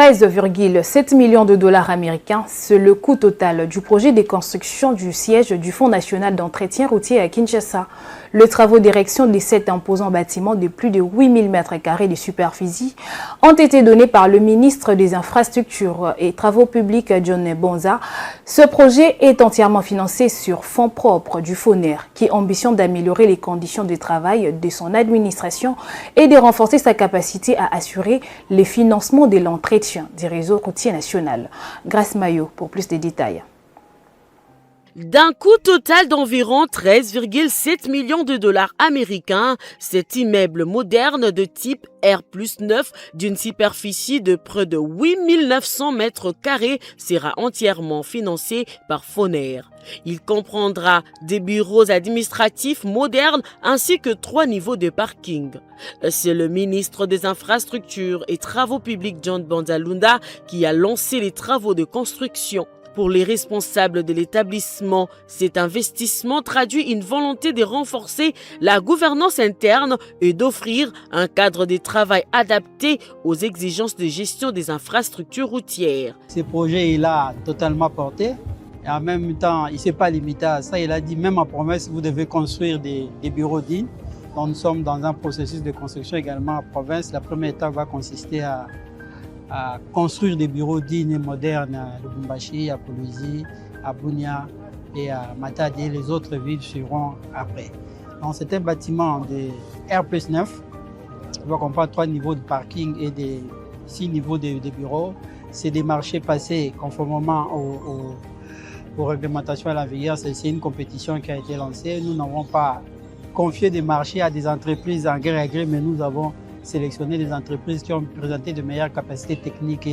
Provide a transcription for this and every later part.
13,7 millions de dollars américains, c'est le coût total du projet de construction du siège du Fonds national d'entretien routier à Kinshasa. Les travaux d'érection de cet imposant bâtiment de plus de 8000 m² de superficie ont été donnés par le ministre des Infrastructures et Travaux publics John Bonza. Ce projet est entièrement financé sur fonds propres du FONER qui ambitionne d'améliorer les conditions de travail de son administration et de renforcer sa capacité à assurer les financements de l'entretien du réseau routier national. Grace Mayo pour plus de détails. D'un coût total d'environ 13,7 millions de dollars américains, cet immeuble moderne de type R+9 d'une superficie de près de 8900 m² sera entièrement financé par FONER. Il comprendra des bureaux administratifs modernes ainsi que 3 niveaux de parking. C'est le ministre des Infrastructures et Travaux publics John Bonza qui a lancé les travaux de construction. Pour les responsables de l'établissement, cet investissement traduit une volonté de renforcer la gouvernance interne et d'offrir un cadre de travail adapté aux exigences de gestion des infrastructures routières. Ce projet, il a totalement porté et en même temps, il ne s'est pas limité à ça. Il a dit, même en promesse, vous devez construire des bureaux dignes. Donc, nous sommes dans un processus de construction également en province. La première étape va consister à construire des bureaux dignes et modernes à Lubumbashi, à Kolwezi, à Bunia et à Matadi. Les autres villes suivront après. Donc c'est un bâtiment de R+9. On va comprendre 3 niveaux de parking et 6 niveaux de bureaux. C'est des marchés passés conformément aux réglementations à la vigueur. C'est une compétition qui a été lancée. Nous n'avons pas confié des marchés à des entreprises en gré à gré, mais nous avons sélectionner des entreprises qui ont présenté de meilleures capacités techniques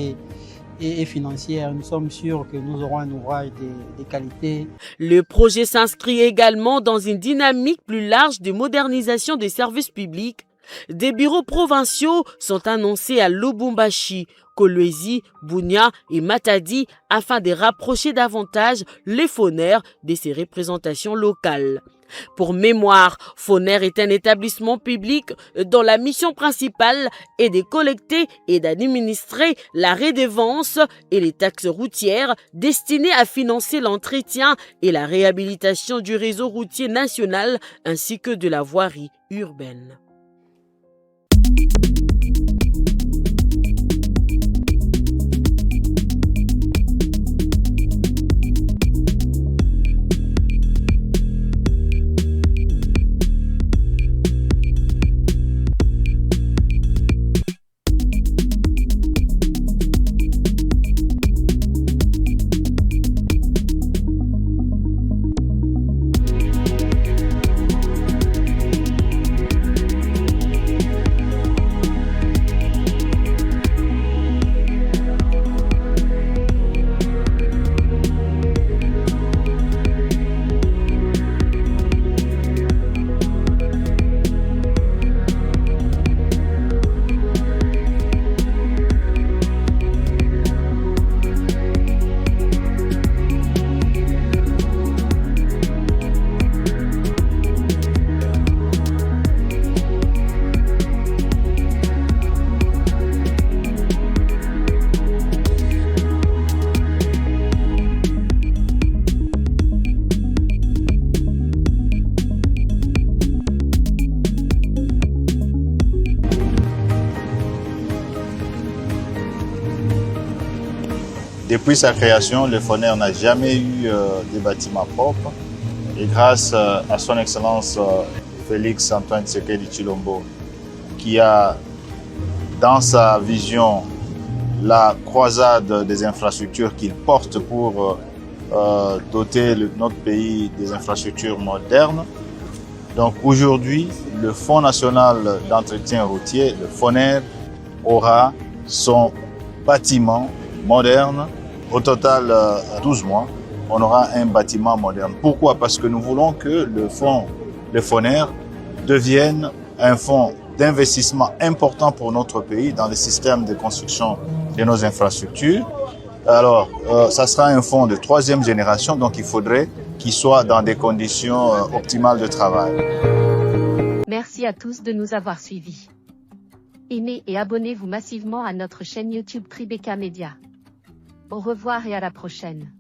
et financières. Nous sommes sûrs que nous aurons un ouvrage de qualité. Le projet s'inscrit également dans une dynamique plus large de modernisation des services publics. Des bureaux provinciaux sont annoncés à Lubumbashi, Kolwezi, Bunia et Matadi afin de rapprocher davantage les FONER de ces représentations locales. Pour mémoire, FONER est un établissement public dont la mission principale est de collecter et d'administrer la redevance et les taxes routières destinées à financer l'entretien et la réhabilitation du réseau routier national ainsi que de la voirie urbaine. Depuis sa création, le FONER n'a jamais eu de bâtiment propre. Et grâce à son Excellence Félix Antoine Tshisekedi Tshilombo, qui a dans sa vision la croisade des infrastructures qu'il porte pour doter notre pays des infrastructures modernes. Donc aujourd'hui, le Fonds national d'entretien routier, le FONER, aura son bâtiment moderne. Au total, 12 mois, on aura un bâtiment moderne. Pourquoi? Parce que nous voulons que le FONER devienne un fonds d'investissement important pour notre pays dans le système de construction de nos infrastructures. Alors, ça sera un fonds de 3e génération, donc il faudrait qu'il soit dans des conditions optimales de travail. Merci à tous de nous avoir suivis. Aimez et abonnez-vous massivement à notre chaîne YouTube Tribeca Media. Au revoir et à la prochaine.